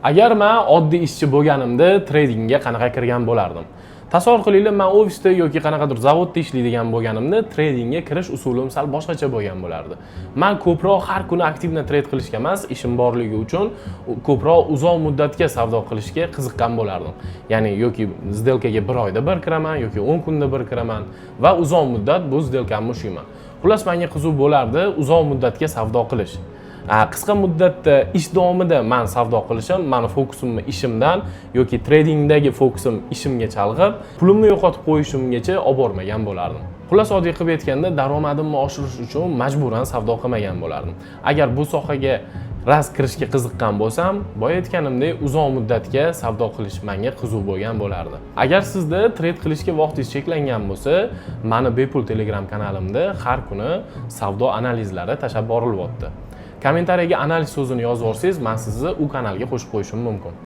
Agar men oddiy ishchi bo'lganimda tradingga qanaqa kirgan bo'lardim? Tasavvur qilinglar, men ofisda yoki qanaqadir zavodda ishlaydigan bo'lganimda tradingga kirish usulim sal boshqacha bo'lgan bo'lardi. Men ko'proq har kuni aktivni trade qilishga emas, ishim borligi uchun ko'proq uzoq muddatga savdo qilishga qiziqqan bo'lardim. Ya'ni yoki сделкаga 1 oyda bir kiraman yoki 10 kunda bir kiraman va uzoq muddat bu сделкамni ushlayman. Xullas, menga qiziq bo'lardi uzoq muddatga savdo qilish. Qisqa muddatda ish davomida men savdo qilishim meni fokusimni ishimdan yoki tradingdagi fokusim ishimga chalg'ib, pulimni yo'qotib qo'yishimgacha olib bormagan bo'lardim. Xullas, oddiy qilib aytganda, daromadimni oshirish uchun majburan savdo qilmagan bo'lardim. Agar bu sohaga kirishga qiziqqan bo'lsam, boya aytganimdek, uzoq muddatga savdo qilish menga qiziq bo'lgan bo'lardi. Agar sizda trade qilishga vaqtingiz cheklangan bo'lsa, meni bepul Telegram kanalimda har kuni savdo analizlari tashlab borilyapti. Kommentariyaga analiz so'zini yozib olsangiz, men sizni u kanalga qo'shib qo'yishim mumkin.